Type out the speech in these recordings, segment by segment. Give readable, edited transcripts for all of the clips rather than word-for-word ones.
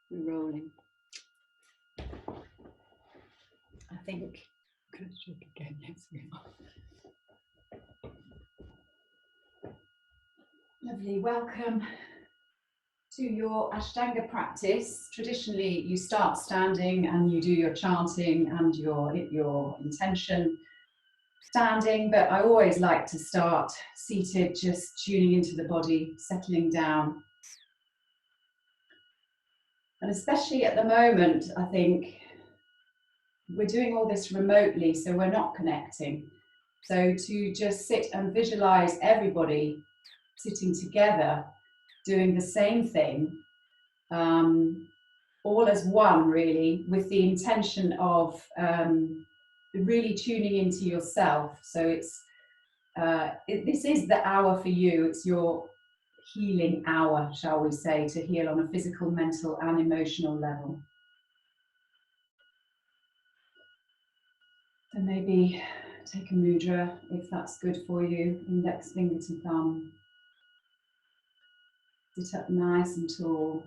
We're rolling. I think I'm going to check again. Yes, we are. Lovely. Welcome to your Ashtanga practice. Traditionally, you start standing and you do your chanting and your intention standing, but I always like to start seated, just tuning into the body, settling down. And especially at the moment, I think we're doing all this remotely, so we're not connecting. So to just sit and visualize everybody sitting together, doing the same thing, all as one, really, with the intention of really tuning into yourself. So it's this is the hour for you. It's your healing hour, shall we say, to heal on a physical, mental and emotional level. So maybe take a mudra if that's good for you, index finger to thumb. Sit up nice and tall.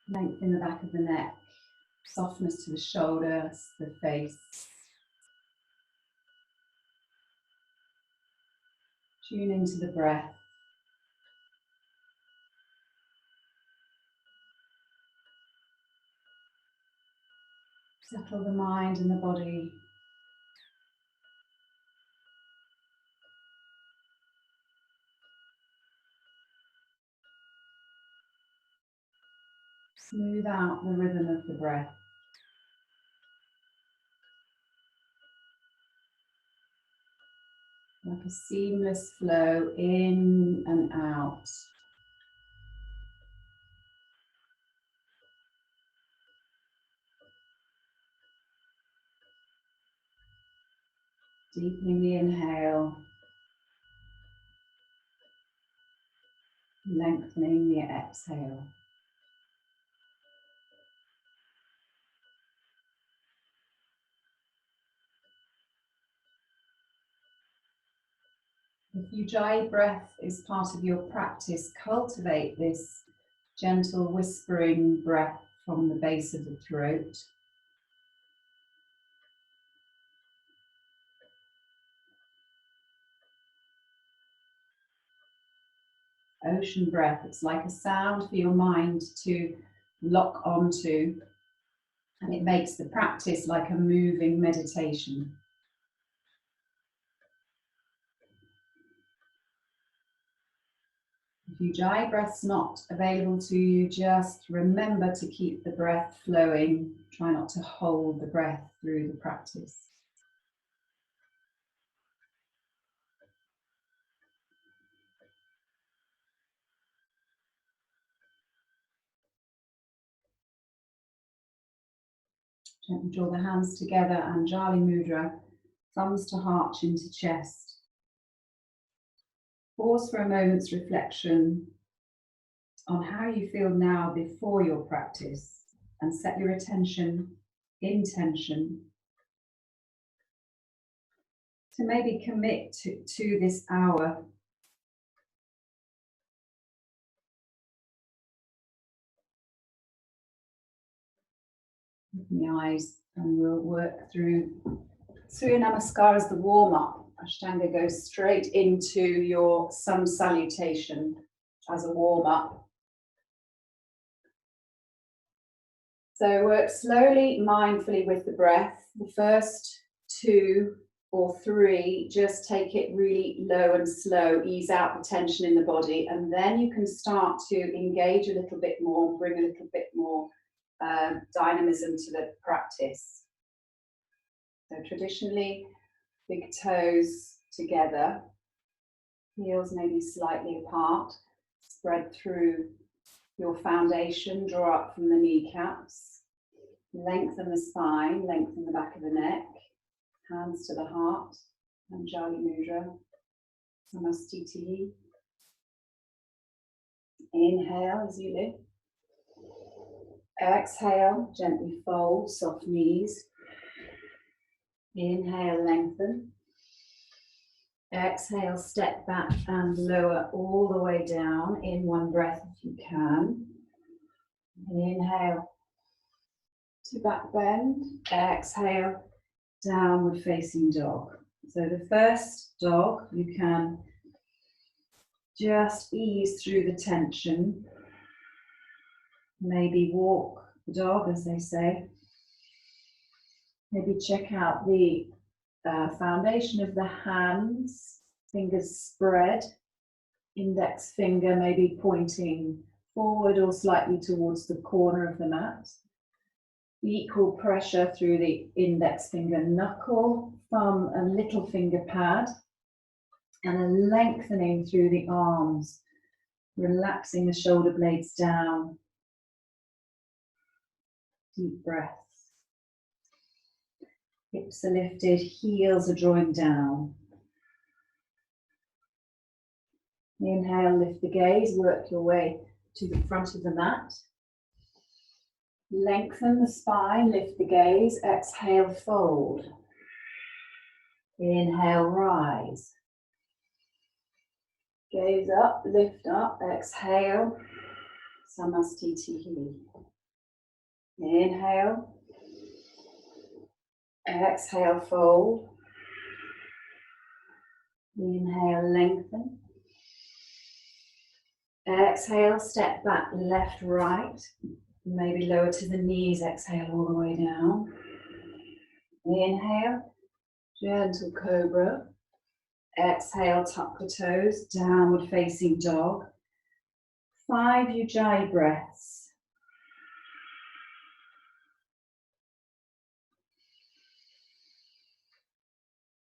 Lengthen the back of the neck, softness to the shoulders, the face. Tune into the breath. Settle the mind and the body. Smooth out the rhythm of the breath. Like a seamless flow in and out. Deepening the inhale. Lengthening the exhale. If Ujjayi breath is part of your practice, cultivate this gentle whispering breath from the base of the throat. Ocean breath, it's like a sound for your mind to lock onto, and it makes the practice like a moving meditation. If Ujjayi breath's not available to you, just remember to keep the breath flowing. Try not to hold the breath through the practice. Gently draw the hands together, Anjali Mudra, thumbs to heart, chin to chest. Pause for a moment's reflection on how you feel now before your practice, and set your intention to maybe commit to this hour. Open the eyes and we'll work through Surya Namaskar as the warm-up. Ashtanga goes straight into your sun salutation as a warm-up. So work slowly, mindfully with the breath. The first 2 or 3, just take it really low and slow, ease out the tension in the body, and then you can start to engage a little bit more, bring a little bit more dynamism to the practice. So traditionally, big toes together, heels maybe slightly apart, spread through your foundation, draw up from the kneecaps, lengthen the spine, lengthen the back of the neck, hands to the heart, Anjali Mudra, Samastiti. Inhale as you lift. Exhale, gently fold, soft knees. Inhale, lengthen. Exhale, step back and lower all the way down in one breath if you can. Inhale to back bend. Exhale, downward facing dog. So the first dog, you can just ease through the tension. Maybe walk the dog, as they say. Maybe check out the foundation of the hands, fingers spread, index finger maybe pointing forward or slightly towards the corner of the mat. Equal pressure through the index finger knuckle, thumb and little finger pad, and a lengthening through the arms, relaxing the shoulder blades down. Deep breaths. Hips are lifted, heels are drawing down. Inhale, lift the gaze, work your way to the front of the mat. Lengthen the spine, lift the gaze, exhale, fold. Inhale, rise. Gaze up, lift up, exhale, Samastitihi. Inhale, exhale, fold. Inhale, lengthen. Exhale, step back, left, right. Maybe lower to the knees, exhale all the way down. Inhale, gentle cobra. Exhale, tuck the toes, downward facing dog. 5 Ujjayi breaths.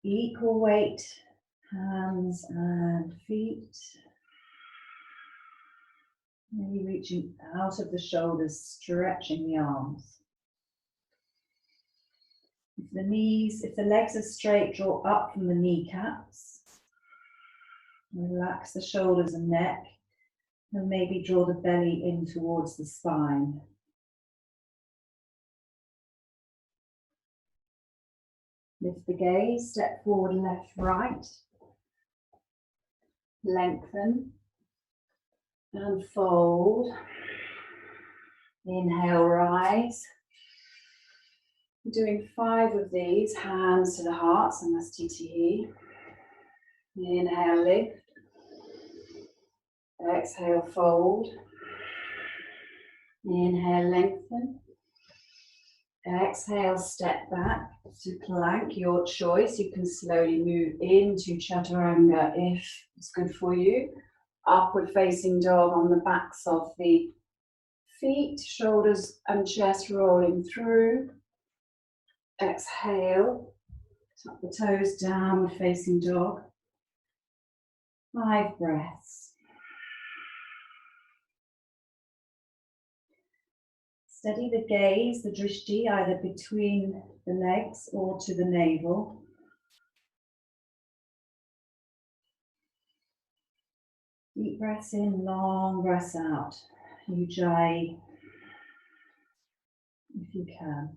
Equal weight, hands and feet. Maybe reaching out of the shoulders, stretching the arms. If the legs are straight, draw up from the kneecaps. Relax the shoulders and neck, and maybe draw the belly in towards the spine. Lift the gaze, step forward, left, right. Lengthen and fold. Inhale, rise. We're doing 5 of these, hands to the heart, Samastitihi. Inhale, lift. Exhale, fold. Inhale, lengthen. Exhale, step back to plank, your choice. You can slowly move into Chaturanga if it's good for you. Upward facing dog on the backs of the feet, shoulders and chest rolling through. Exhale, tuck the toes, downward facing dog. 5 breaths. Steady the gaze, the drishti, either between the legs or to the navel. Deep breaths in, long breaths out. Ujjayi, if you can.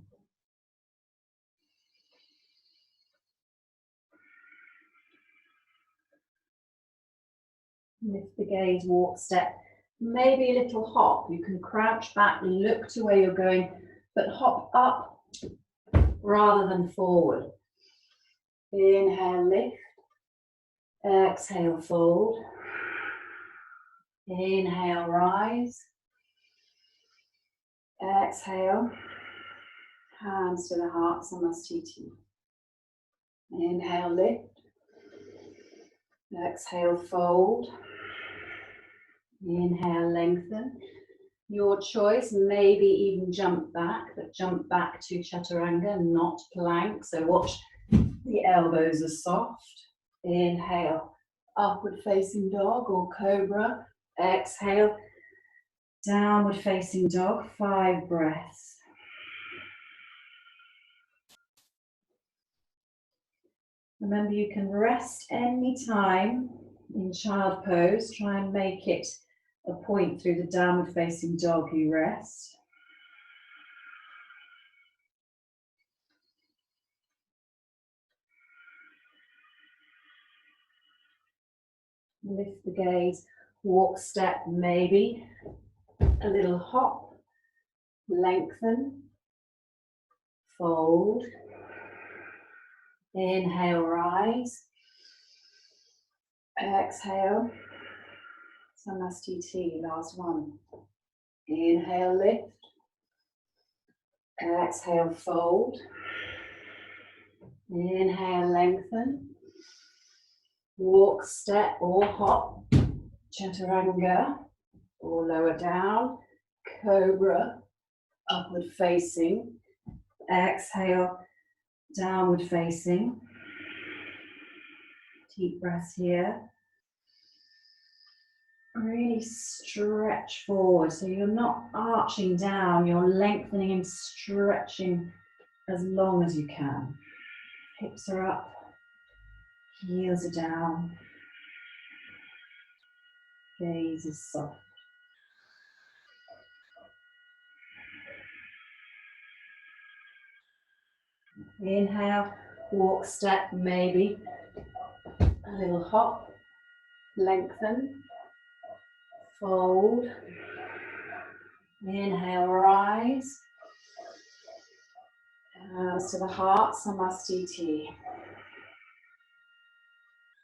Lift the gaze, walk, step. Maybe a little hop. You can crouch back, look to where you're going, but hop up rather than forward. Inhale, lift. Exhale, fold. Inhale, rise. Exhale, hands to the heart, Samastiti. Inhale, lift. Exhale, fold. Inhale, lengthen. Your choice, maybe even jump back, but jump back to Chaturanga, not plank. So watch the elbows are soft. Inhale, upward facing dog or cobra. Exhale, downward facing dog, 5 breaths. Remember, you can rest anytime in child pose. Try and make it a point through the downward facing dog you rest. Lift the gaze, walk, step, maybe a little hop, lengthen, fold, inhale, rise, exhale, Samastiti, last one, inhale, lift, exhale, fold, inhale, lengthen, walk, step or hop, chaturanga, or lower down, cobra, upward facing, exhale, downward facing, deep breaths here. Really stretch forward, so you're not arching down, you're lengthening and stretching as long as you can. Hips are up, heels are down, gaze is soft. Inhale, walk, step, maybe a little hop, lengthen, fold, inhale, rise, hands to the heart, Samastiti.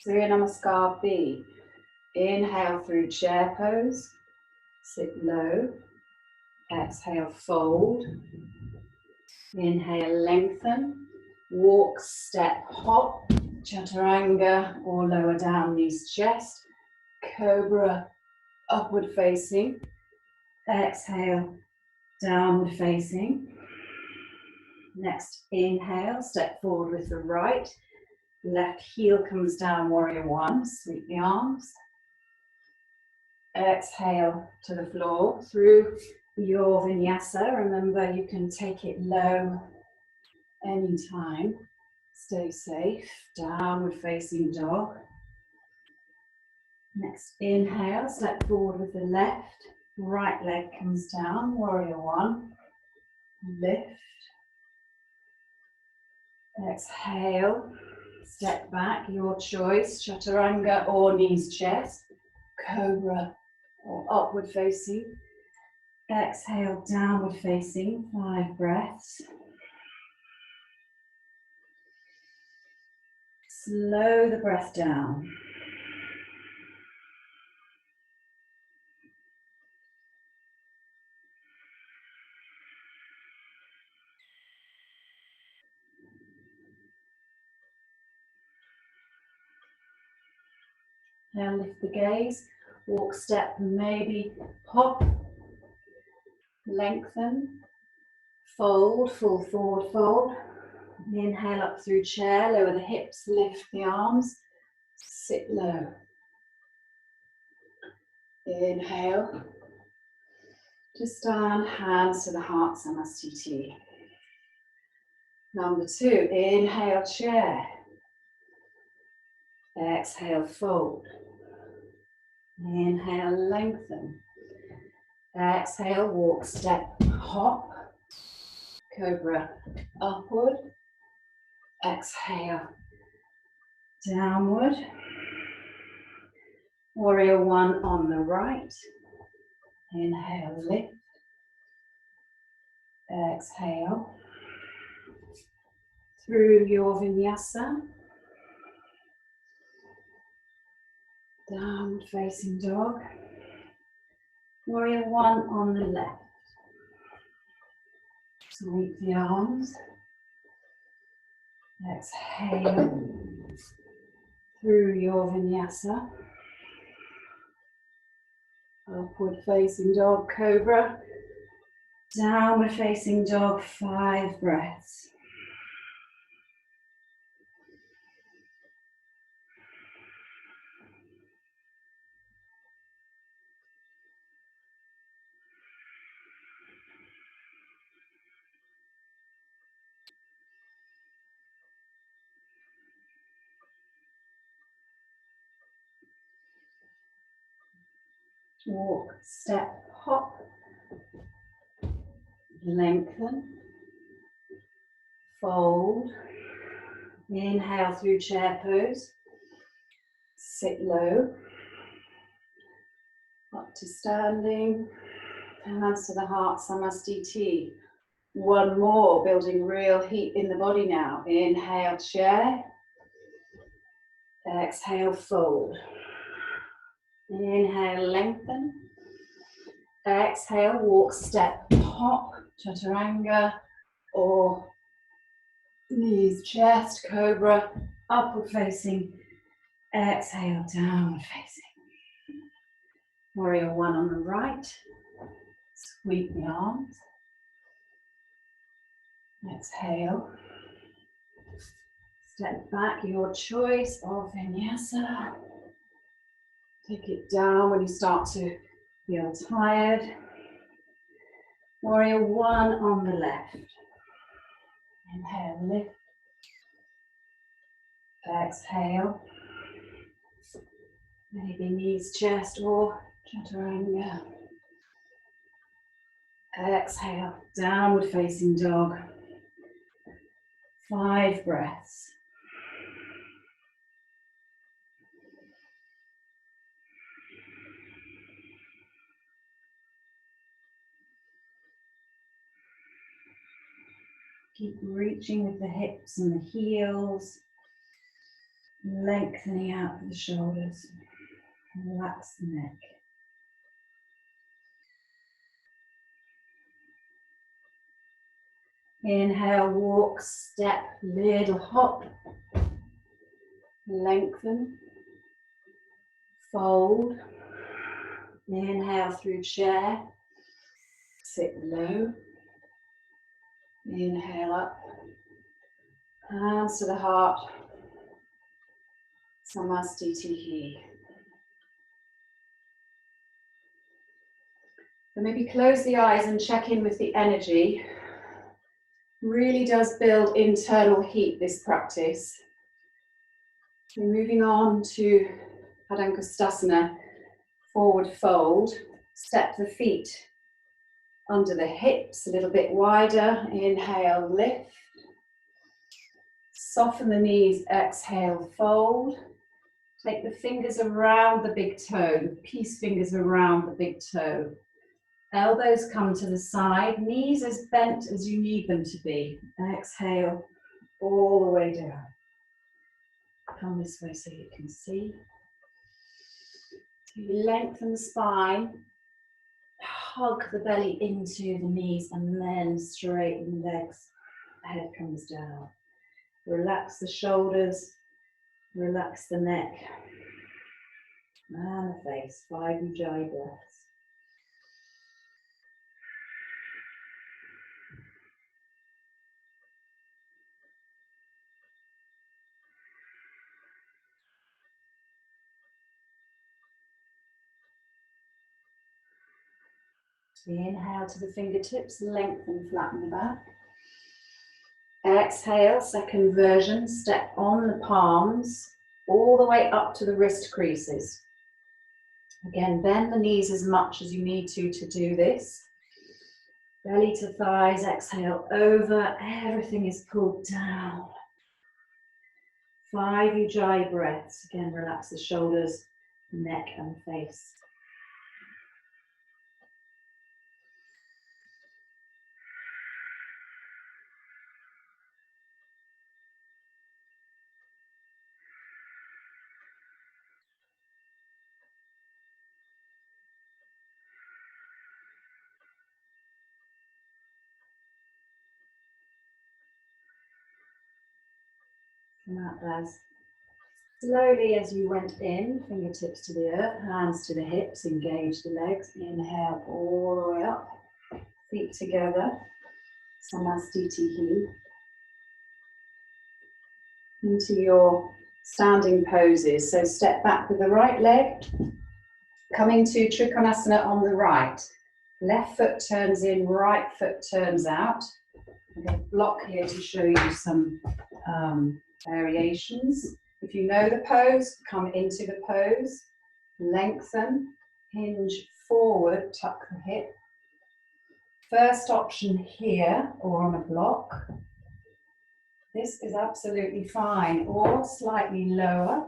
Surya Namaskar B. Inhale through chair pose, sit low, exhale, fold, inhale, lengthen, walk, step, hop, chaturanga or lower down, knees, chest, cobra, upward facing, exhale, downward facing. Next, inhale, step forward with the right, left heel comes down, warrior one, sweep the arms. Exhale to the floor through your vinyasa. Remember, you can take it low anytime. Stay safe. Downward facing dog. Next, inhale, step forward with the left. Right leg comes down, warrior one. Lift. Exhale, step back, your choice. Chaturanga or knees, chest. Cobra or upward facing. Exhale, downward facing, 5 breaths. Slow the breath down. Now lift the gaze, walk, step, maybe hop, lengthen, fold, full forward fold. Inhale up through chair, lower the hips, lift the arms, sit low. Inhale, to stand, hands to the heart, Samastiti. Number 2, inhale, chair. Exhale, fold. Inhale, lengthen. Exhale, walk, step, hop. Cobra, upward. Exhale, downward. Warrior one on the right. Inhale, lift. Exhale. Through your vinyasa. Downward facing dog. Warrior one on the left. Sweep the arms. Exhale. Through your vinyasa. Upward facing dog, cobra. Downward facing dog, 5 breaths. Walk, step, hop, lengthen, fold, inhale through chair pose, sit low, Up to standing. Hands to the heart, Samastiti. One more, building real heat in the body now. Inhale, chair. Exhale, fold. Inhale, lengthen. Exhale, walk, step, hop, chaturanga, or knees, chest, cobra, upward facing. Exhale, downward facing. Warrior one on the right. Sweep the arms. Exhale. Step back, your choice of vinyasa. Take it down when you start to feel tired. Warrior one on the left. Inhale, lift. Exhale. Maybe knees, chest, or chaturanga. Exhale, downward facing dog. 5 breaths. Keep reaching with the hips and the heels, lengthening out the shoulders. Relax the neck. Inhale, walk, step, little hop. Lengthen. Fold. Inhale through chair. Sit low. Inhale up. Hands to the heart. Samastiti. So maybe close the eyes and check in with the energy. Really does build internal heat, this practice. We're moving on to Padangusthasana, forward fold. Step the feet under the hips a little bit wider. Inhale, lift. Soften the knees, exhale, fold. Take the fingers around the big toe, the peace fingers around the big toe. Elbows come to the side, knees as bent as you need them to be. Exhale, all the way down. Come this way so you can see. So you lengthen the spine, hug the belly into the knees, and then straighten the legs. Head comes down. Relax the shoulders, relax the neck, and the face. 5 ujjayi breaths. Inhale to the fingertips, lengthen, flatten the back. Exhale, second version, step on the palms, all the way up to the wrist creases. Again, bend the knees as much as you need to do this. Belly to thighs, exhale over, everything is pulled down. 5 ujjayi breaths. Again, relax the shoulders, neck and face. Come out as slowly as you went in, fingertips to the earth, hands to the hips, engage the legs. Inhale all the way up, feet together, Samastiti. Into your standing poses. So step back with the right leg, coming to Trikonasana on the right. Left foot turns in, right foot turns out. I'm going to block here to show you some variations. If you know the pose, come into the pose, lengthen, hinge forward, tuck the hip. First option here or on a block. This is absolutely fine, or slightly lower.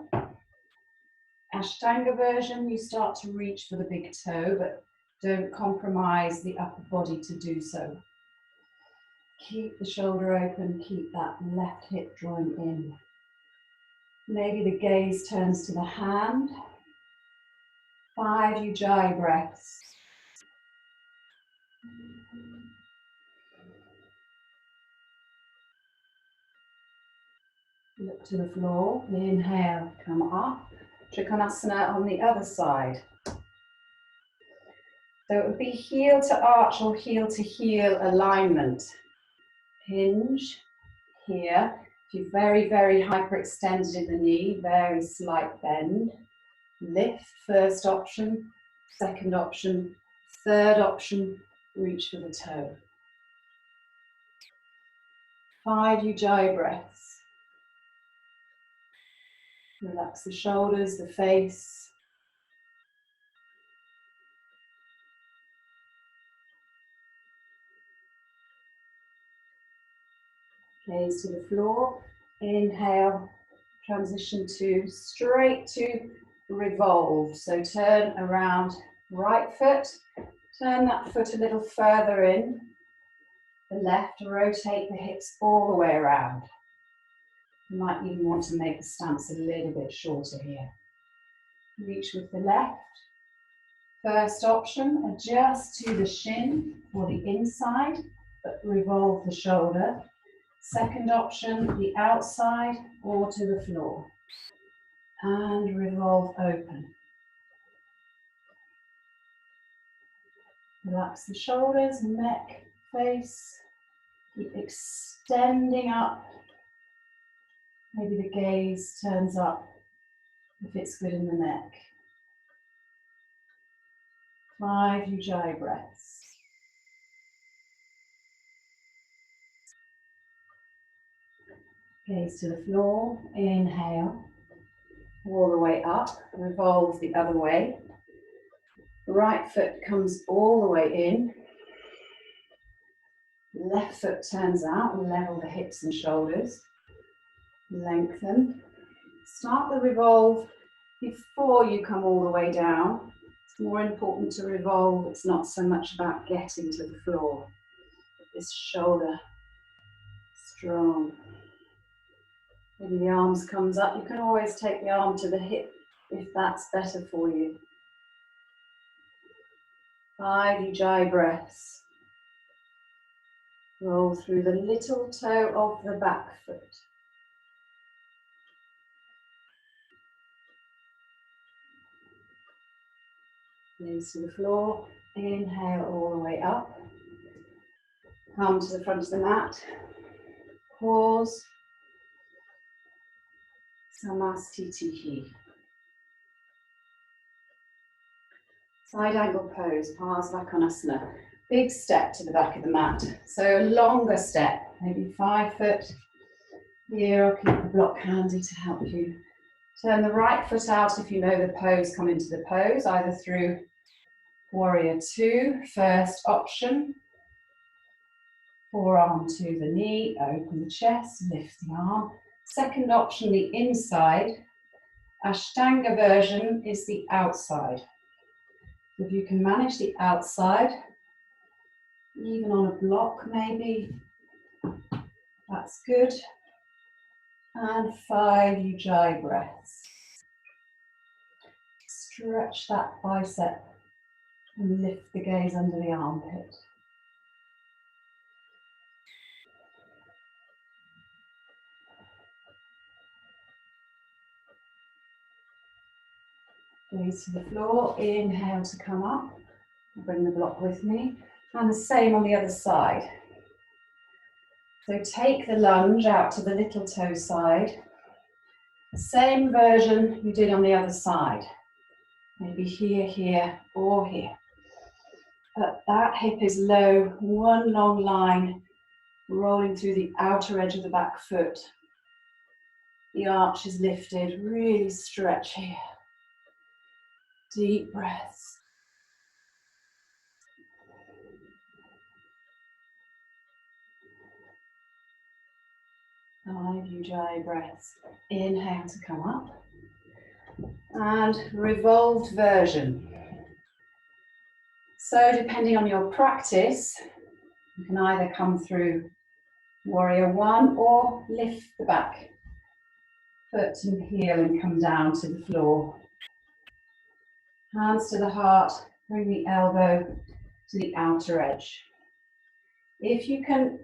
Ashtanga version, you start to reach for the big toe, but don't compromise the upper body to do so. Keep the shoulder open, keep that left hip drawing in. Maybe the gaze turns to the hand. 5 Ujjayi breaths. Look to the floor, inhale, come up. Trikonasana on the other side. So it would be heel to arch or heel to heel alignment. Hinge here. If you're very, very hyperextended in the knee, very slight bend. Lift, first option, second option, third option, reach for the toe. 5 Ujjayi breaths. Relax the shoulders, the face. Gaze to the floor. Inhale, transition to straight to revolve. So turn around, right foot. Turn that foot a little further in. The left, rotate the hips all the way around. You might even want to make the stance a little bit shorter here. Reach with the left. First option, adjust to the shin or the inside, but revolve the shoulder. Second option, the outside or to the floor. And revolve open. Relax the shoulders, neck, face. Keep extending up. Maybe the gaze turns up if it's good in the neck. 5 Ujjayi breaths. Gaze to the floor, inhale, all the way up, revolve the other way. Right foot comes all the way in. Left foot turns out, level the hips and shoulders. Lengthen. Start the revolve before you come all the way down. It's more important to revolve, it's not so much about getting to the floor. This shoulder strong. When the arms comes up, you can always take the arm to the hip if that's better for you. 5 Ujjayi breaths. Roll through the little toe of the back foot. Gaze to the floor. Inhale all the way up. Come to the front of the mat. Pause. Samastitihi. Side angle pose, Parsvakonasana. Big step to the back of the mat. So a longer step, maybe 5 foot. Here, I'll keep the block handy to help you. Turn the right foot out if you know the pose, come into the pose, either through Warrior 2, first option. Forearm to the knee, open the chest, lift the arm. Second option, the inside. Ashtanga version is the outside. If you can manage the outside, even on a block maybe, that's good. And 5 Ujjayi breaths. Stretch that bicep and lift the gaze under the armpit. Gaze to the floor, inhale to come up. Bring the block with me. And the same on the other side. So take the lunge out to the little toe side. The same version you did on the other side. Maybe here, here, or here. But that hip is low, one long line, rolling through the outer edge of the back foot. The arch is lifted, really stretch here. Deep breaths. Five Ujjayi breaths. Inhale to come up. and revolved version. So depending on your practice, you can either come through warrior one or lift the back foot and heel and come down to the floor. Hands to the heart, bring the elbow to the outer edge. If you can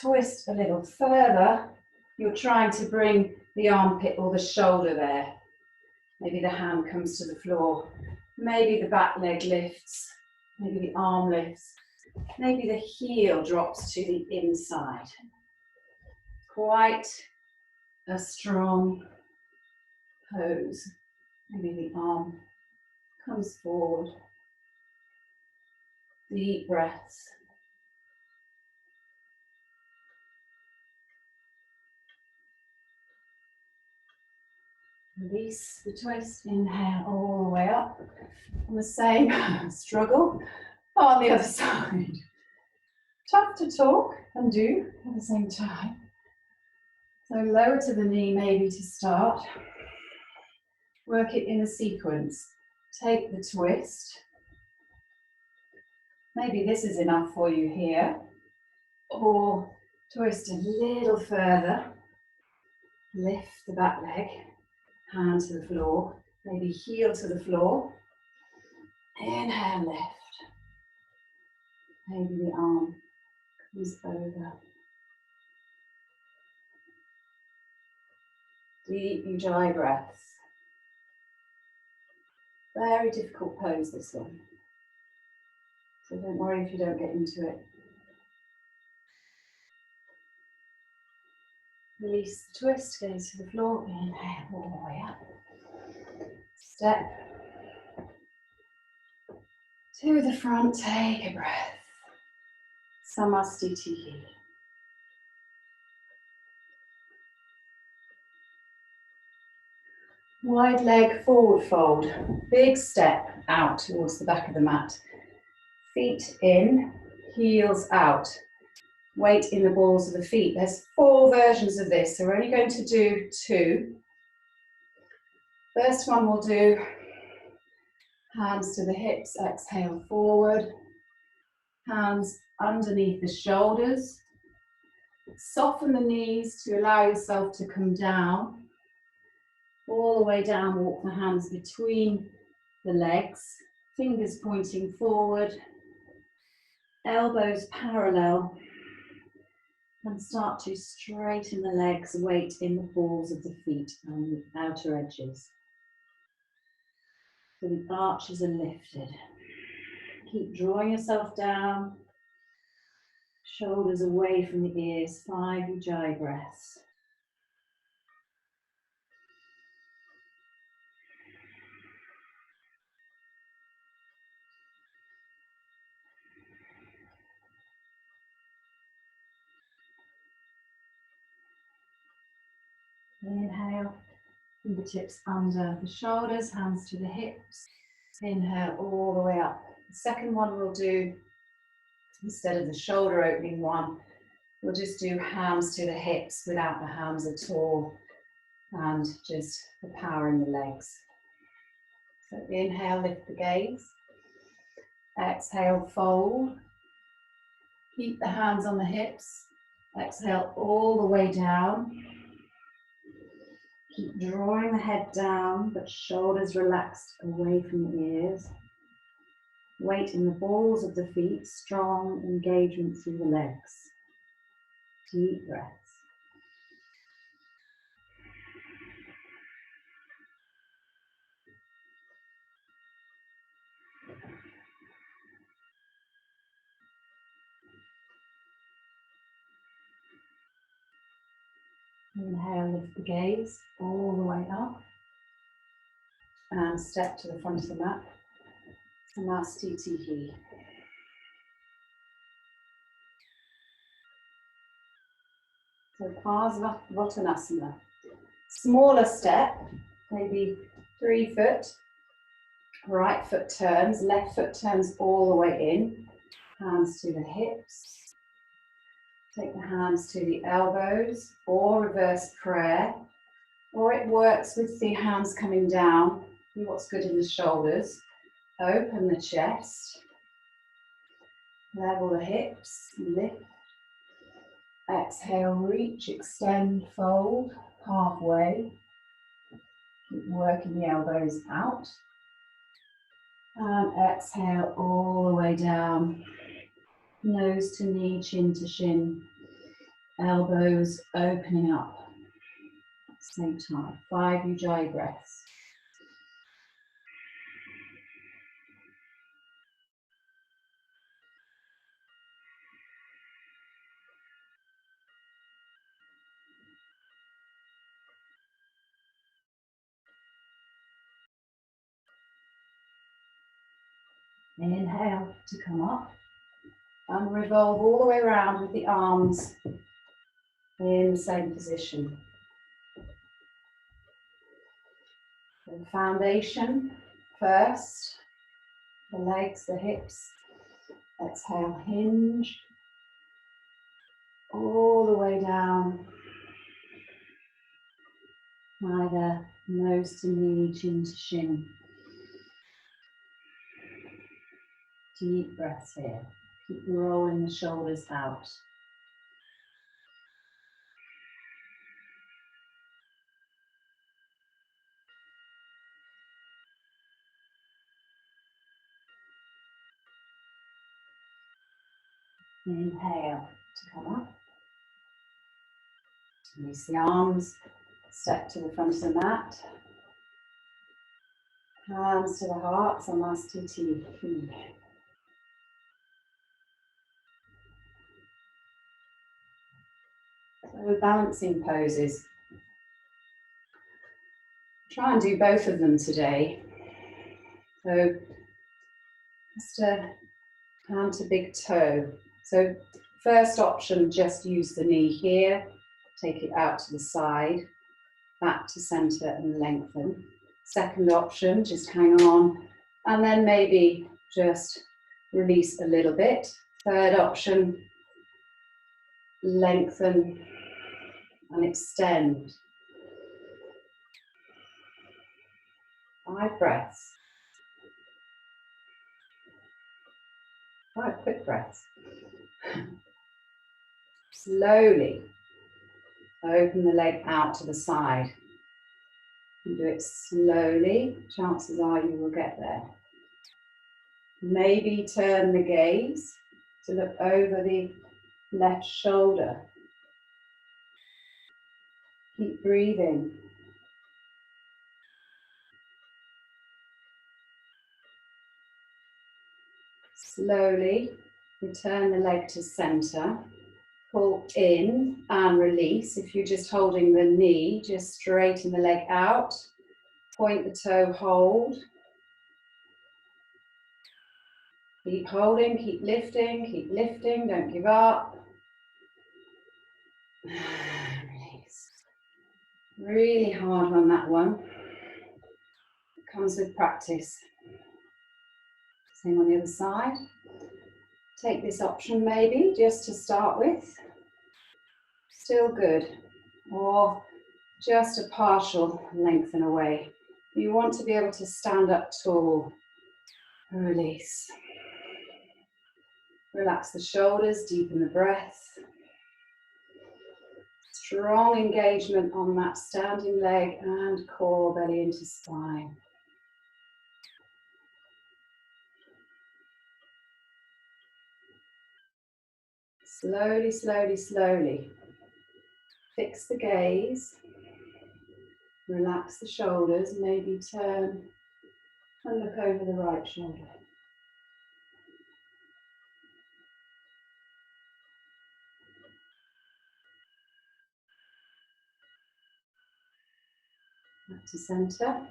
twist a little further, you're trying to bring the armpit or the shoulder there. Maybe the hand comes to the floor. Maybe the back leg lifts. Maybe the arm lifts. Maybe the heel drops to the inside. Quite a strong pose. Maybe the arm comes forward. Deep breaths. Release the twist, inhale all the way up. And the same struggle on the other side. Tough to talk and do at the same time. So lower to the knee maybe to start. Work it in a sequence. Take the twist. Maybe this is enough for you here. Or twist a little further. Lift the back leg. Hand to the floor. Maybe heel to the floor. Inhale, lift. Maybe the arm comes over. Deep Ujjayi breaths. Very difficult pose, this one. So don't worry if you don't get into it. Release the twist, gaze to the floor. Inhale all the way up. Step to the front, take a breath. Samastitihi. Wide leg forward fold. Big step out towards the back of the mat. Feet in, heels out. Weight in the balls of the feet. There's 4 versions of this, so we're only going to do 2. First one we'll do hands to the hips, exhale forward. Hands underneath the shoulders. Soften the knees to allow yourself to come down. All the way down, walk the hands between the legs. Fingers pointing forward. Elbows parallel. And start to straighten the legs, weight in the balls of the feet and the outer edges. So the arches are lifted. Keep drawing yourself down. Shoulders away from the ears. 5 Ujjayi breaths. Inhale, fingertips under the shoulders, hands to the hips. Inhale all the way up. The second one we'll do, instead of the shoulder opening one, we'll just do hands to the hips without the hands at all, and just the power in the legs. So inhale, lift the gaze. Exhale, fold. Keep the hands on the hips. Exhale all the way down. Keep drawing the head down, but shoulders relaxed away from the ears. Weight in the balls of the feet, strong engagement through the legs. Deep breaths. Inhale, lift the gaze all the way up. And step to the front of the mat. Samastitihi. So Parsvottanasana. Smaller step, maybe 3 foot. Right foot turns, left foot turns all the way in. Hands to the hips. Take the hands to the elbows or reverse prayer. Or it works with the hands coming down. See what's good in the shoulders. Open the chest. Level the hips. Lift. Exhale, reach, extend, fold. Halfway. Keep working the elbows out. And exhale all the way down. Nose to knee, chin to shin. Elbows opening up. At the same time. 5 Ujjayi breaths. Inhale to come up and revolve all the way around with the arms in the same position. So the foundation first, the legs, the hips. Exhale, hinge all the way down. Either nose to knee, chin to shin. Deep breaths here. Keep rolling the shoulders out. Inhale to come up. Release the arms. Step to the front of the mat. Hands to the heart. Samastiti. So balancing poses. Try and do both of them today. So just a hand to big toe. So first option, just use the knee here. Take it out to the side, back to center and lengthen. Second option, just hang on. And then maybe just release a little bit. Third option, lengthen and extend. 5 breaths. 5 quick breaths. Slowly open the leg out to the side. You do it slowly, chances are you will get there. Maybe turn the gaze to look over the left shoulder. Keep breathing. Slowly return the leg to center. Pull in and release. If you're just holding the knee, just straighten the leg out. Point the toe, hold. Keep holding, keep lifting, don't give up. Release. Really hard on that one. It comes with practice. Same on the other side. Take this option maybe just to start with. Still good. Or just a partial lengthen away. You want to be able to stand up tall. Release. Relax the shoulders, deepen the breath. Strong engagement on that standing leg and core, belly into spine. Slowly, slowly, slowly. Fix the gaze. Relax the shoulders, maybe turn and look over the right shoulder. Back to center.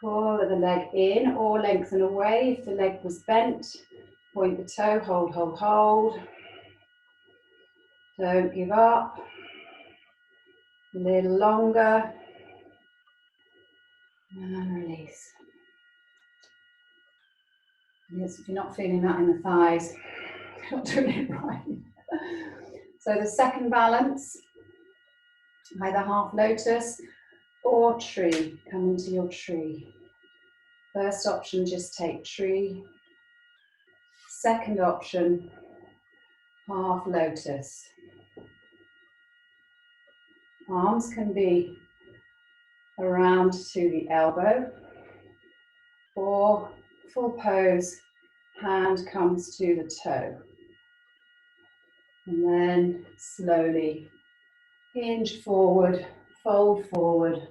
Pull the leg in or lengthen away. If the leg was bent, point the toe, hold, hold, hold. Don't give up. A little longer. And release. Yes, if you're not feeling that in the thighs, you're not doing it right. So the second balance, Either half lotus or tree. Come into your tree. First option, just take tree. Second option, half lotus. Arms can be around to the elbow, or full pose, hand comes to the toe. And then slowly hinge forward, fold forward,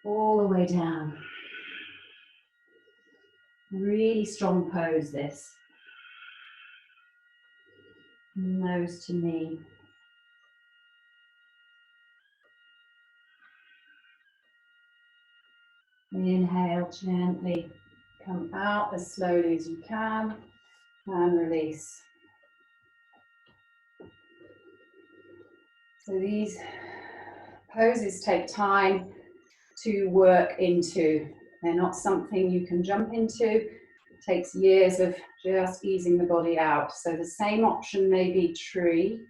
all the way down. Really strong pose this. Nose to knee. Inhale gently, come out as slowly as you can, and release. So these poses take time to work into. They're not something you can jump into. It takes years of just easing the body out. So the same option may be tree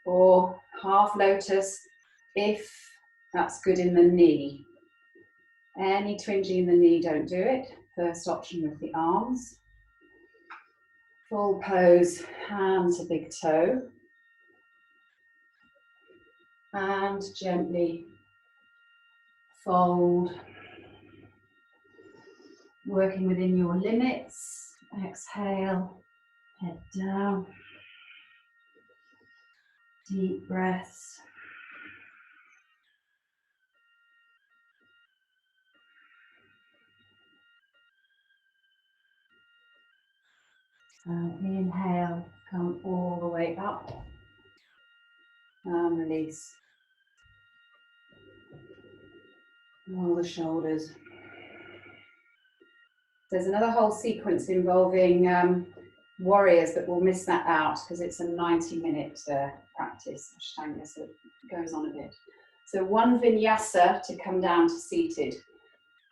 or half lotus if that's good in the knee. Any twinging in the knee, don't do it. First option with the arms. Full pose, hand to big toe. And gently fold. Working within your limits. Exhale, head down. Deep breaths. And inhale, come all the way up. And release. Roll the shoulders. There's another whole sequence involving warriors, but we'll miss that out because it's a 90-minute practice, Ashtanga, so it goes on a bit. So one vinyasa to come down to seated.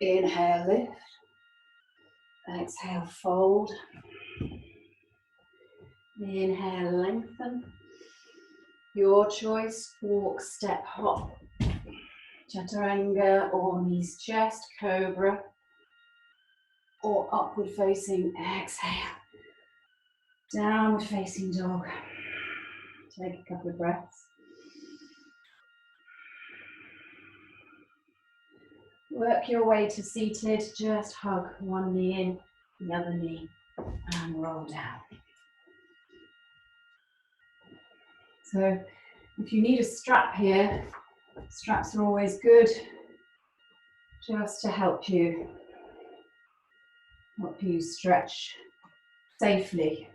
Inhale, lift. Exhale, fold. Inhale, lengthen. Your choice, walk, step, hop. Chaturanga or knees, chest, cobra. Or upward facing, exhale. Downward facing dog. Take a couple of breaths. Work your way to seated, just hug one knee in, the other knee, and roll down. So if you need a strap here, straps are always good, just to help you stretch safely.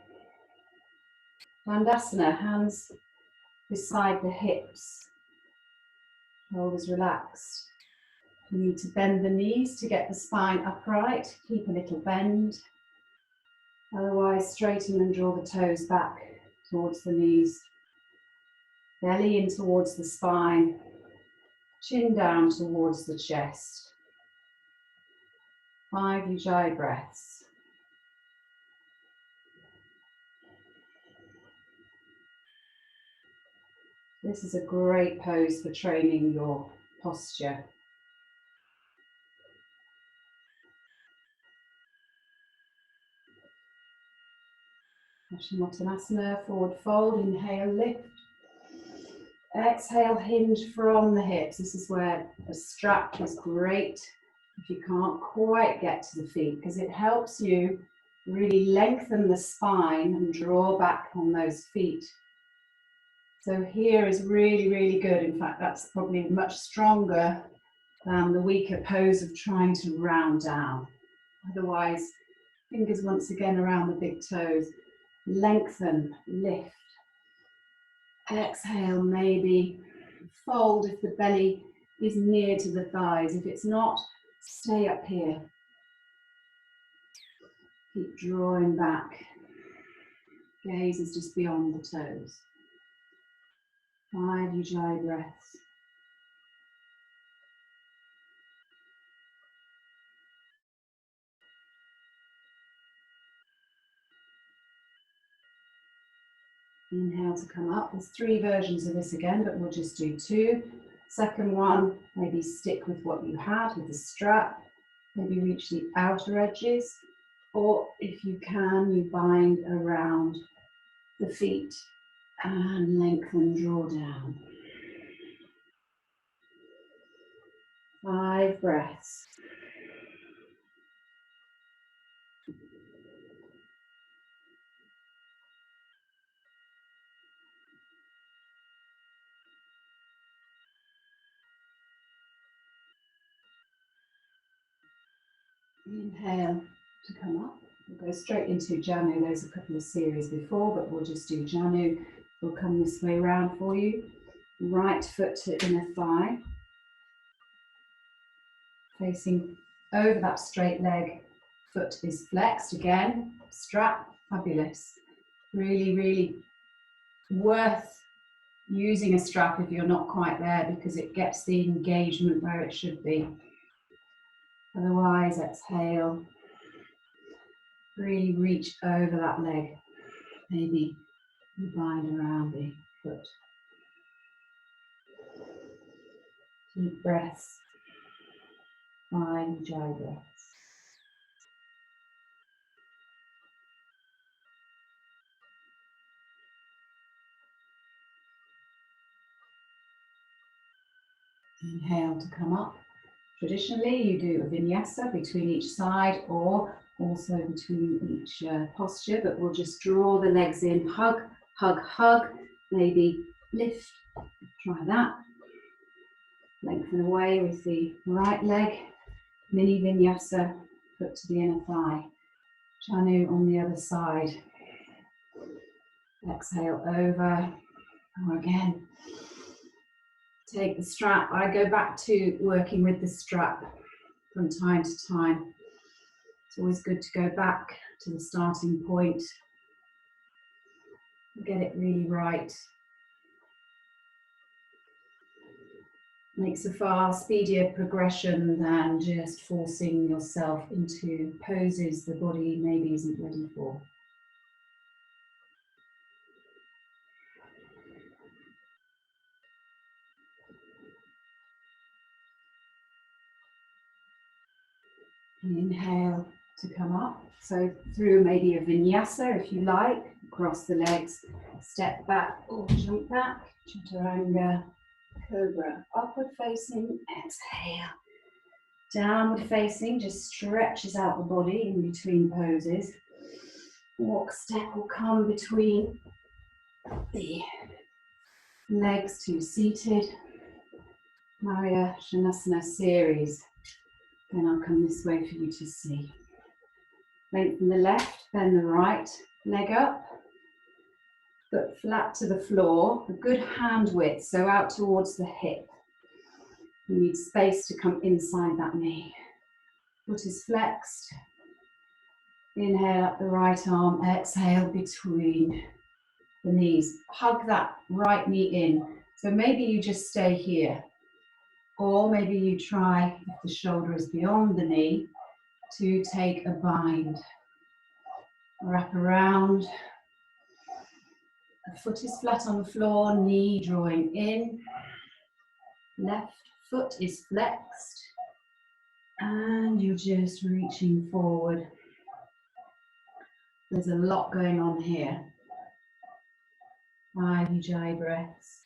Dandasana, hands beside the hips, shoulders relaxed. You need to bend the knees to get the spine upright, keep a little bend. Otherwise, straighten and draw the toes back towards the knees. Belly in towards the spine, chin down towards the chest. 5 Ujjayi breaths. This is a great pose for training your posture. Paschimottanasana, forward fold, inhale, lift. Exhale, hinge from the hips. This is where a strap is great if you can't quite get to the feet, because it helps you really lengthen the spine and draw back on those feet. So here is really, really good. In fact, that's probably much stronger than the weaker pose of trying to round down. Otherwise, fingers once again around the big toes. Lengthen, lift. Exhale, maybe fold if the belly is near to the thighs. If it's not, stay up here. Keep drawing back. Gaze is just beyond the toes. 5 Ujjayi breaths. Inhale to come up. There's 3 versions of this again, but we'll just do 2. Second one, maybe stick with what you had with the strap. Maybe reach the outer edges, or if you can, you bind around the feet and lengthen, draw down. 5 breaths. Inhale to come up. We'll go straight into Janu. There's a couple of series before, but we'll just do Janu. We'll come this way round for you. Right foot to inner thigh. Facing over that straight leg. Foot is flexed again. Strap, fabulous. Really, really worth using a strap if you're not quite there, because it gets the engagement where it should be. Otherwise, exhale. Really reach over that leg. Maybe you bind around the foot. Deep breaths. 5 Ujjayi breaths. Inhale to come up. Traditionally, you do a vinyasa between each side or also between each posture, but we'll just draw the legs in, hug, hug, hug, maybe lift, try that. Lengthen away with the right leg, mini vinyasa, foot to the inner thigh. Janu on the other side. Exhale over, or again. Take the strap. I go back to working with the strap from time to time. It's always good to go back to the starting point, get it really right. Makes a far speedier progression than just forcing yourself into poses the body maybe isn't ready for. Inhale to come up. So through maybe a vinyasa if you like, cross the legs, step back or jump back, chaturanga, cobra, upward facing, exhale. Downward facing just stretches out the body in between poses. Walk step will come between the legs to seated. Marya Shanasana series. Then I'll come this way for you to see. Lengthen the left, bend the right leg up. Foot flat to the floor, a good hand width, so out towards the hip. You need space to come inside that knee. Foot is flexed. Inhale up the right arm, exhale between the knees. Hug that right knee in. So maybe you just stay here. Or maybe you try, if the shoulder is beyond the knee, to take a bind. Wrap around. The foot is flat on the floor, knee drawing in. Left foot is flexed. And you're just reaching forward. There's a lot going on here. 5 Ujjayi breaths.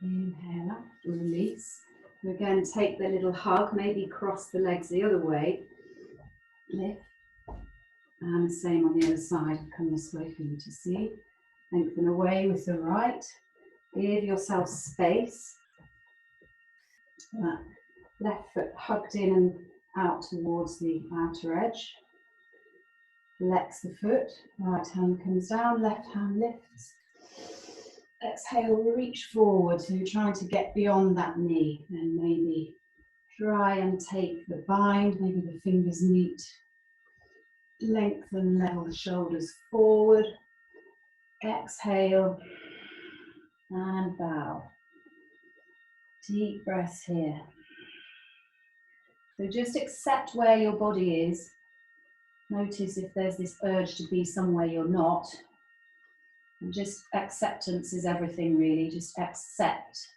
Inhale up, release. Again, take the little hug, maybe cross the legs the other way. Lift. And the same on the other side. Come this way for you to see. Lengthen away with the right. Give yourself space. That left foot hugged in and out towards the outer edge. Flex the foot. Right hand comes down, left hand lifts. Exhale, reach forward. So you're trying to get beyond that knee. And maybe try and take the bind. Maybe the fingers meet. Lengthen, level the shoulders forward. Exhale. And bow. Deep breaths here. So just accept where your body is. Notice if there's this urge to be somewhere you're not. And just acceptance is everything, really. Just accept.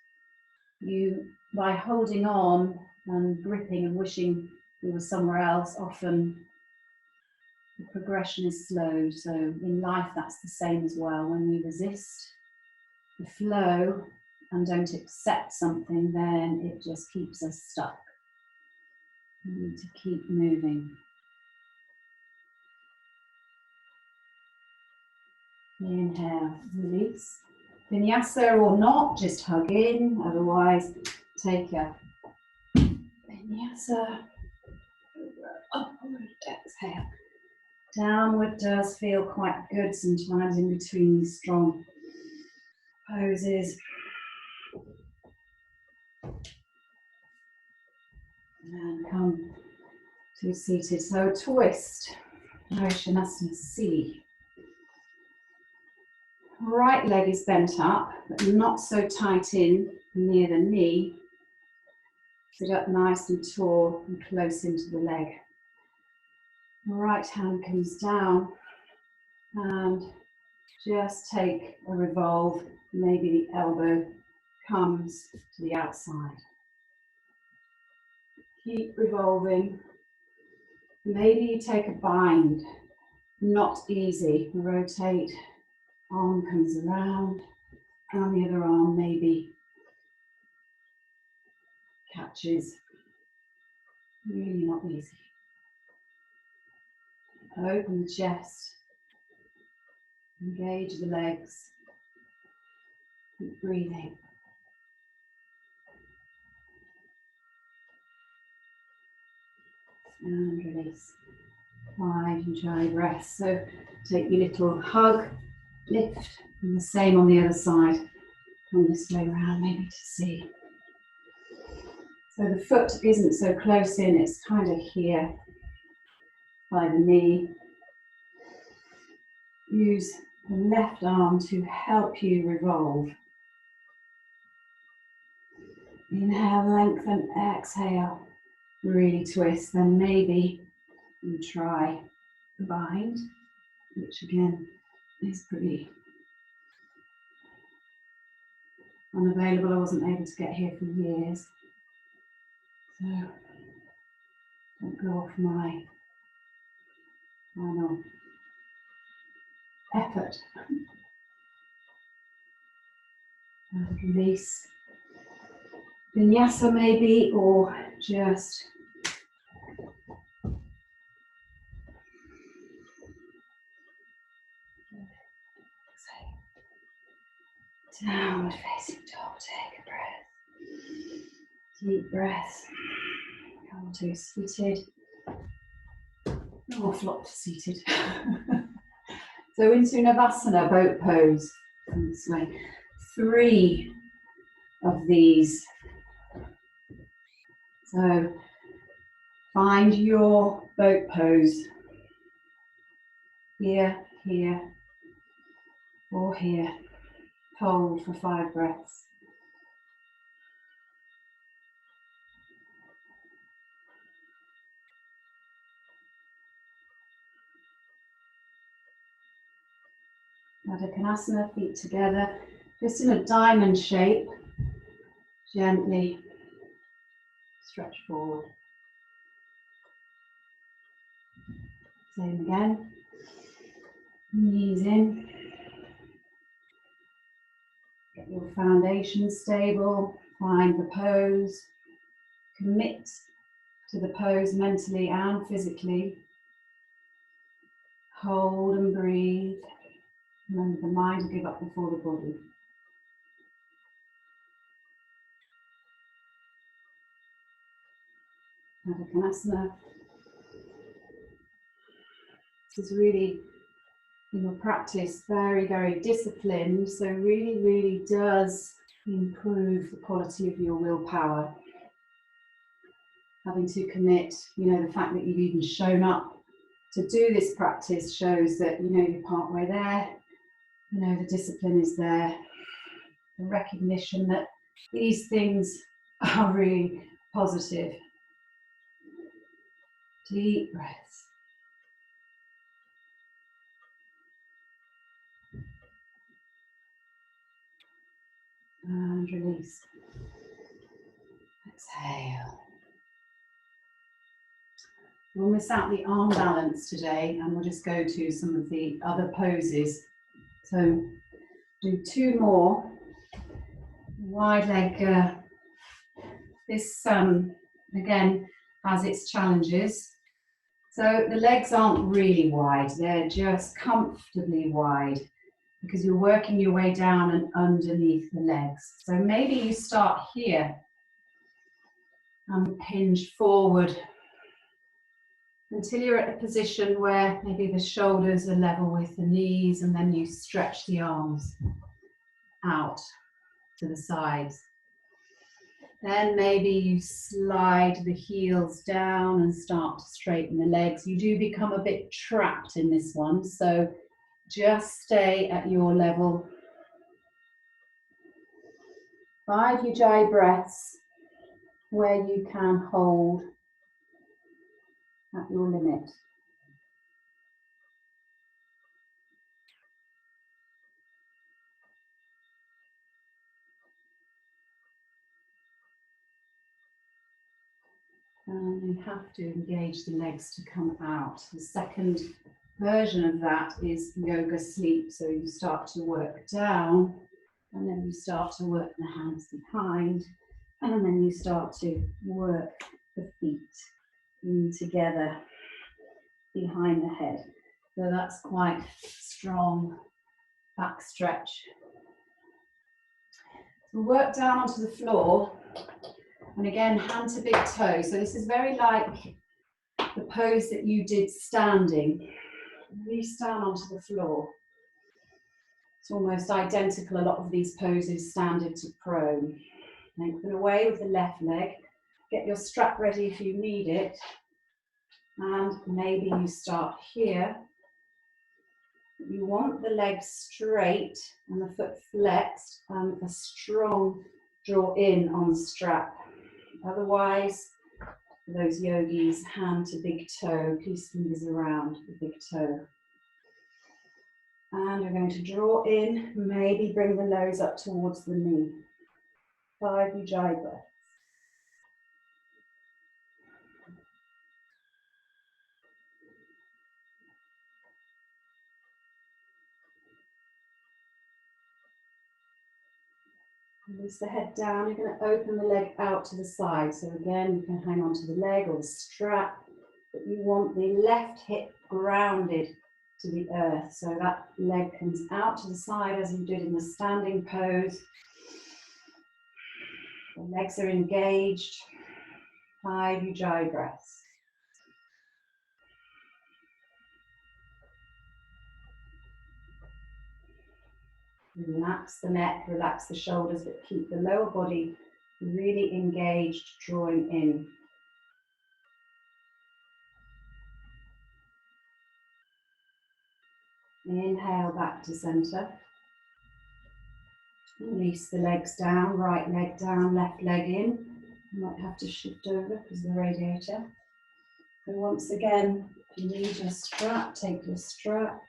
You, by holding on and gripping and wishing you were somewhere else, often the progression is slowed. So in life, that's the same as well. When we resist the flow and don't accept something, then it just keeps us stuck. We need to keep moving. Inhale, release. Vinyasa or not, just hug in. Otherwise, take a vinyasa. Upward, exhale. Downward does feel quite good sometimes in between these strong poses. And come to seated. So twist, Shanasana C. Right leg is bent up, but not so tight in near the knee. Sit up nice and tall and close into the leg. Right hand comes down and just take a revolve. Maybe the elbow comes to the outside. Keep revolving. Maybe you take a bind. Not easy. Rotate. Arm comes around. And the other arm maybe catches. Really not easy. Open the chest. Engage the legs. Keep breathing. And release. 5 dry breaths. So take your little hug, lift, and the same on the other side. Come this way around maybe to see. So the foot isn't so close in, it's kind of here by the knee. Use the left arm to help you revolve. Inhale, lengthen, exhale. Really twist, then maybe you try the bind, which again is pretty unavailable. I wasn't able to get here for years, so don't go off my final effort. And release. Vinyasa maybe, or just downward facing dog. Take a breath. Deep breath. Come to seated. Or flop to seated. So into Navasana, boat pose. Come this way. 3 of these. So find your boat pose. Here, here, or here. Hold for 5 breaths. Adho Konasana, feet together, just in a diamond shape. Gently stretch forward. Same again. Knees in. Get your foundation stable. Find the pose. Commit to the pose mentally and physically. Hold and breathe. Remember, the mind will give up before the body. Adho Konasana. This is really, in your practice, very, very disciplined. So really does improve the quality of your willpower. Having to commit, the fact that you've even shown up to do this practice shows that, you're partway there. The discipline is there. The recognition that these things are really positive. Deep breaths. And release. Exhale. We'll miss out the arm balance today and we'll just go to some of the other poses. So do 2 more. Wide leg. This again has its challenges. So the legs aren't really wide, they're just comfortably wide because you're working your way down and underneath the legs. So maybe you start here and hinge forward until you're at a position where maybe the shoulders are level with the knees, and then you stretch the arms out to the sides. Then maybe you slide the heels down and start to straighten the legs. You do become a bit trapped in this one, so just stay at your level. 5 ujjayi breaths where you can hold at your limit. And you have to engage the legs to come out. The second version of that is yoga sleep. So you start to work down, and then you start to work the hands behind, and then you start to work the feet in together behind the head. So that's quite strong back stretch. So work down onto the floor. And again, hand to big toe. So this is very like the pose that you did standing. Release down onto the floor. It's almost identical, a lot of these poses, standing to prone. Lengthen away with the left leg. Get your strap ready if you need it. And maybe you start here. You want the legs straight and the foot flexed and a strong draw in on the strap. Otherwise, for those yogis, hand to big toe, peace fingers around the big toe. And you're going to draw in, maybe bring the nose up towards the knee. 5 ujjayi breaths. Release the head down, you're going to open the leg out to the side. So again, you can hang on to the leg or the strap, but you want the left hip grounded to the earth. So that leg comes out to the side as you did in the standing pose. The legs are engaged. 5 ujjayi breaths. Relax the neck, relax the shoulders, but keep the lower body really engaged, drawing in. Inhale back to center. Release the legs down, right leg down, left leg in. You might have to shift over because of the radiator. So once again, if you need your strap, take your strap.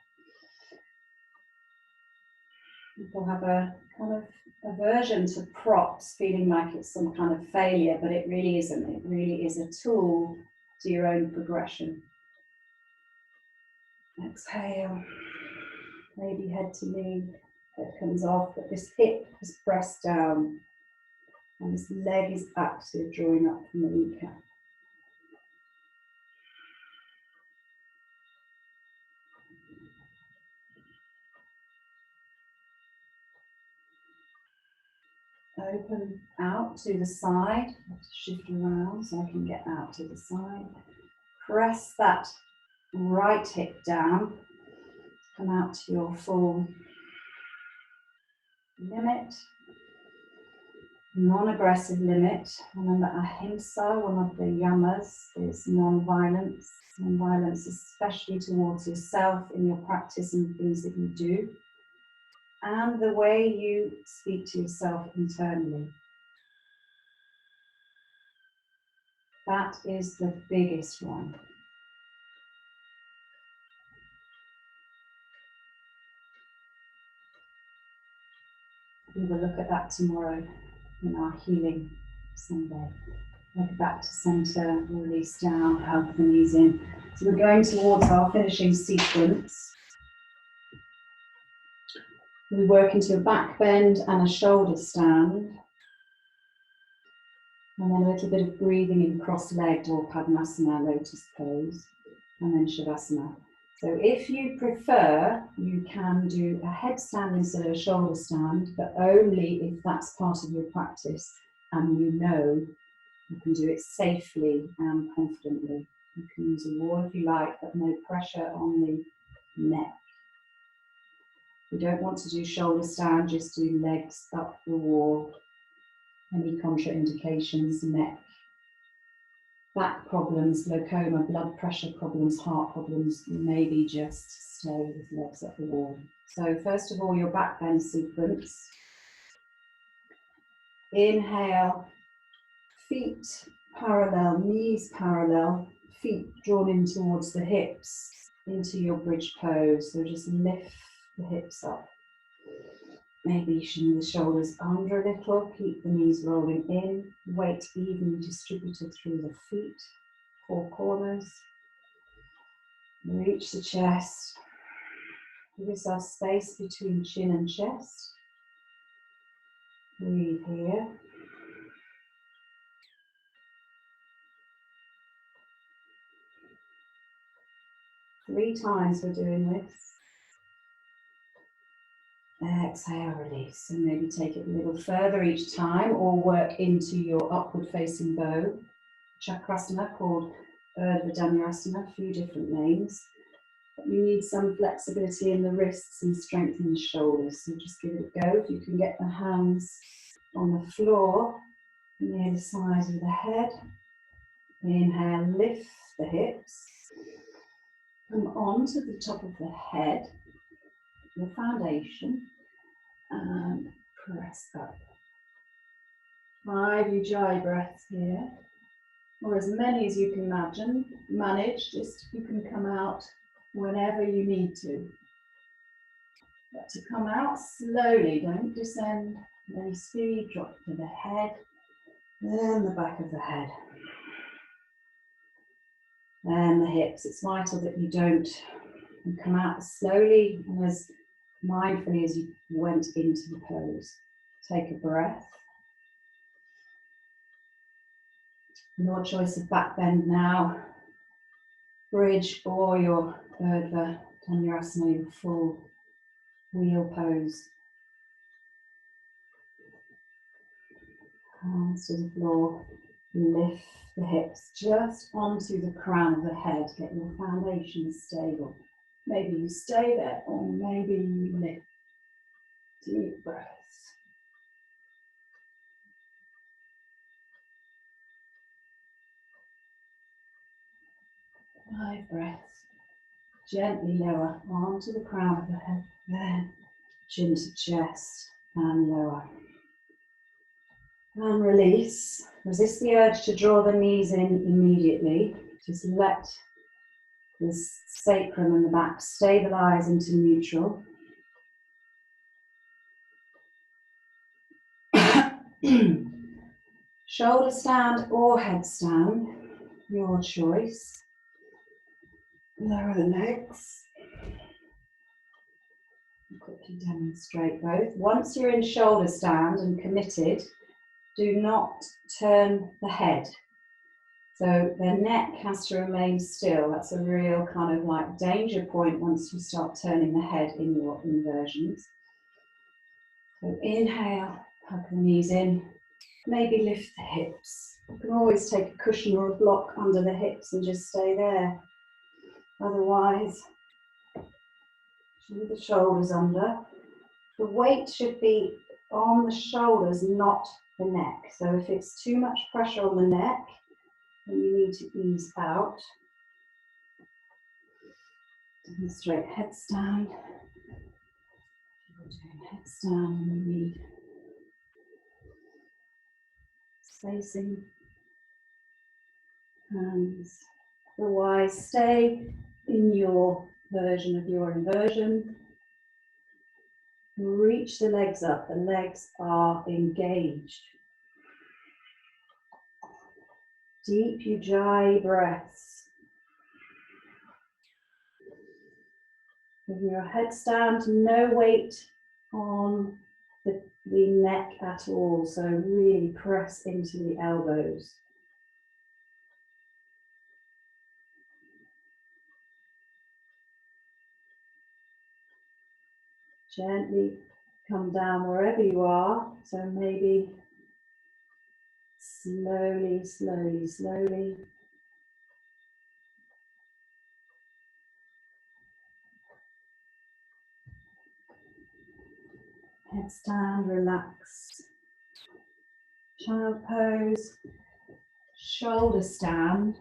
People have a kind of aversion to props, feeling like it's some kind of failure, but it really isn't. It really is a tool to your own progression. Exhale. Maybe head to knee, head comes off, but this hip is pressed down and this leg is active, drawing up from the kneecap. Open out to the side. I have to shift around so I can get out to the side. Press that right hip down. Come out to your full limit. Non-aggressive limit. Remember, ahimsa, one of the yamas, is non-violence. Non-violence, especially towards yourself in your practice and things that you do, and the way you speak to yourself internally. That is the biggest one. We will look at that tomorrow in our healing Sunday. Leg back to centre, release down, hug the knees in. So we're going towards our finishing sequence. We work into a back bend and a shoulder stand. And then a little bit of breathing in cross-legged or Padmasana, lotus pose, and then Shavasana. So if you prefer, you can do a headstand instead of a shoulder stand, but only if that's part of your practice and you know you can do it safely and confidently. You can use a wall if you like, but no pressure on the neck. If you don't want to do shoulder stand, just do legs up the wall. Any contraindications, neck, back problems, glaucoma, blood pressure problems, heart problems, maybe just stay with legs up the wall. So first of all, your back bend sequence. Inhale, feet parallel, knees parallel, feet drawn in towards the hips, into your bridge pose. So just lift the hips up. Maybe shimmy the shoulders under a little, keep the knees rolling in, weight evenly distributed through the feet, four corners. Reach the chest. Give yourself space between chin and chest. Breathe here. Three times we're doing this. Exhale, release, and maybe take it a little further each time or work into your upward facing bow. Chakrasana, called Urdhva Dhanurasana, a few different names. But you need some flexibility in the wrists and strength in the shoulders, so just give it a go. If you can get the hands on the floor near the sides of the head. Inhale, lift the hips. Come on to the top of the head, your foundation, and press up. 5 Ujjayi breaths here, or as many as you can manage, just you can come out whenever you need to. But to come out slowly, don't descend with any speed, drop to the head, then the back of the head. And the hips. It's vital that you don't come out slowly and as mindfully as you went into the pose. Take a breath. Your choice of back bend now. Bridge or your Urdhva Dhanurasana, your full wheel pose. Hands to the floor. Lift the hips just onto the crown of the head. Get your foundation stable. Maybe you stay there or maybe you lift. Deep breaths. 5 breaths. Gently lower onto the crown of the head, then chin to chest and lower. And release. Resist the urge to draw the knees in immediately. Just let the sacrum and the back stabilize into neutral. Shoulder stand or headstand, your choice. Lower the legs. Quickly demonstrate both. Once you're in shoulder stand and committed, do not turn the head. So the neck has to remain still. That's a real kind of like danger point once you start turning the head in your inversions. So inhale, hug the knees in. Maybe lift the hips. You can always take a cushion or a block under the hips and just stay there. Otherwise, with the shoulders under. The weight should be on the shoulders, not the neck. So if it's too much pressure on the neck, then you need to ease out. Demonstrate headstand. If you're doing headstand, you need spacing. Hands. Otherwise, stay in your version of your inversion. Reach the legs up, the legs are engaged. Deep Ujjayi breaths. With your headstand, no weight on the neck at all, so really press into the elbows. Gently come down wherever you are, so maybe slowly, slowly, slowly. Headstand, relax. Child pose, shoulder stand.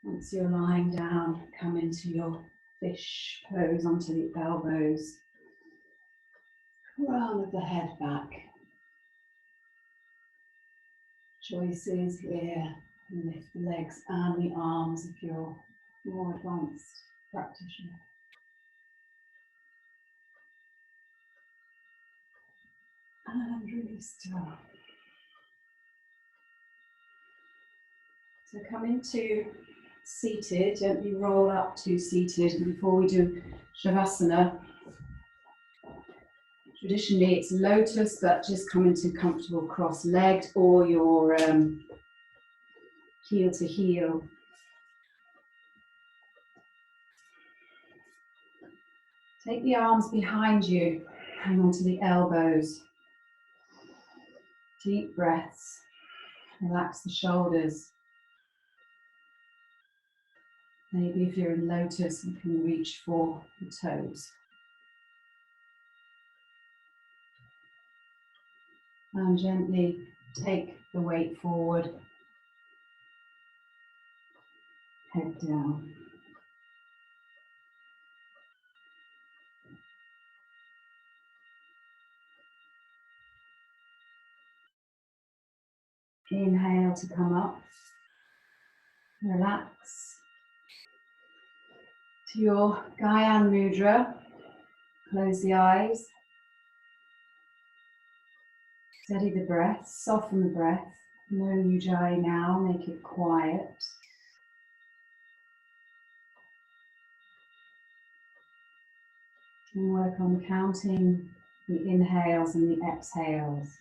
Once you're lying down, come into your fish pose onto the elbows. Crown of the head back. Choices here. Lift the legs and the arms if you're more advanced practitioner. And really still. So come into seated, gently roll up to seated. And before we do Shavasana, traditionally it's lotus, but just come into comfortable cross-legged or your heel to heel. Take the arms behind you, hang on to the elbows. Deep breaths, relax the shoulders. Maybe if you're in lotus, you can reach for the toes. And gently take the weight forward, head down. Inhale to come up, relax. To your Gyan Mudra, close the eyes. Steady the breath, soften the breath. No Ujjayi now, make it quiet. And work on counting the inhales and the exhales.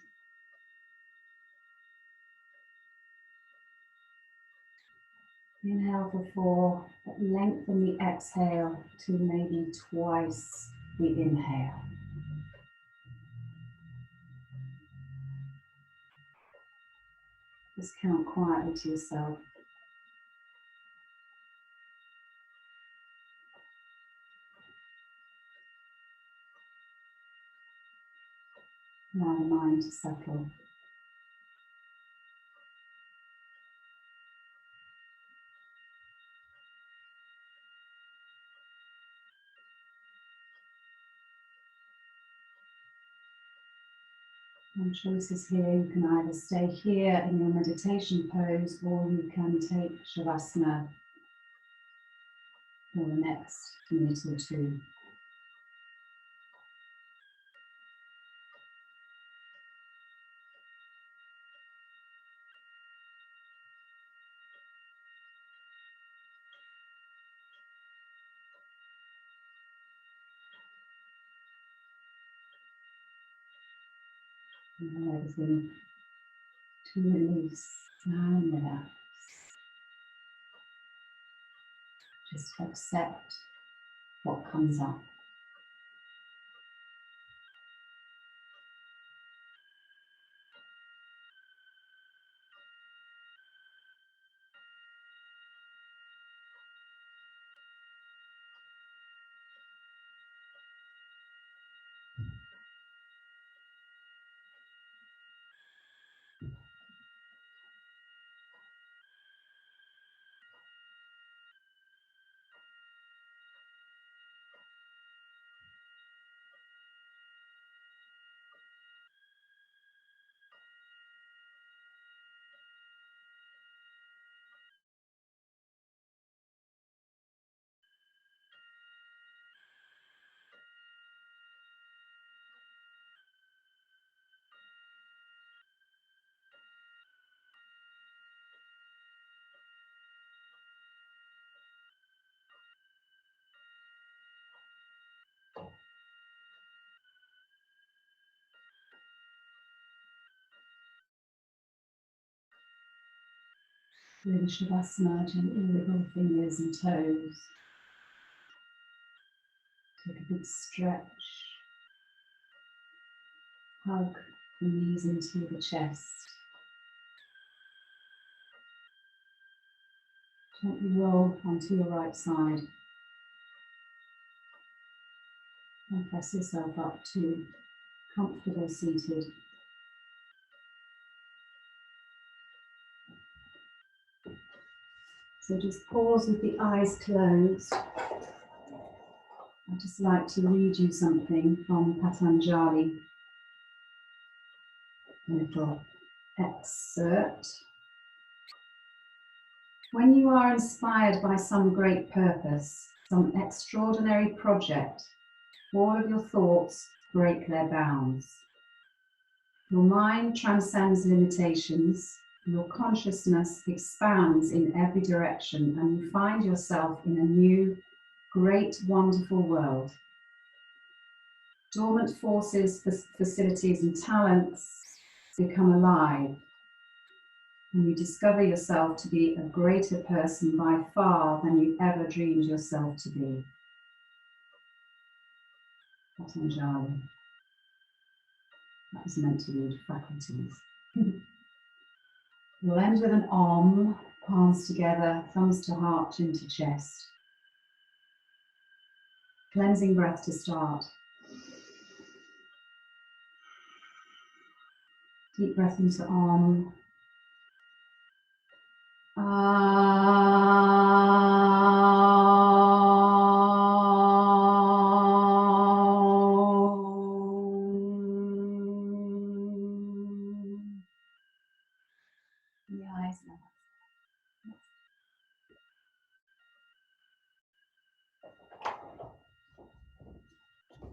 Inhale for 4, but lengthen the exhale to maybe twice the inhale. Just count quietly to yourself. Allow the mind to settle. And choices here, you can either stay here in your meditation pose or you can take Shavasana for the next minute or two. Allow everything to release and relax. Just accept what comes up. Through the Shavasana, gently wiggle fingers and toes. Take a big stretch. Hug the knees into the chest. Gently roll onto your right side. And press yourself up to comfortable seated. So just pause with the eyes closed. I'd just like to read you something from Patanjali. A little excerpt. When you are inspired by some great purpose, some extraordinary project, all of your thoughts break their bounds. Your mind transcends limitations, your consciousness expands in every direction, and you find yourself in a new, great, wonderful world. Dormant forces, facilities, and talents become alive, and you discover yourself to be a greater person by far than you ever dreamed yourself to be. Patanjali. That was meant to read faculties. We'll end with an Om, palms together, thumbs to heart, chin to chest. Cleansing breath to start. Deep breath into Om. The eyes now.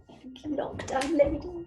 Thank you, lockdown lady.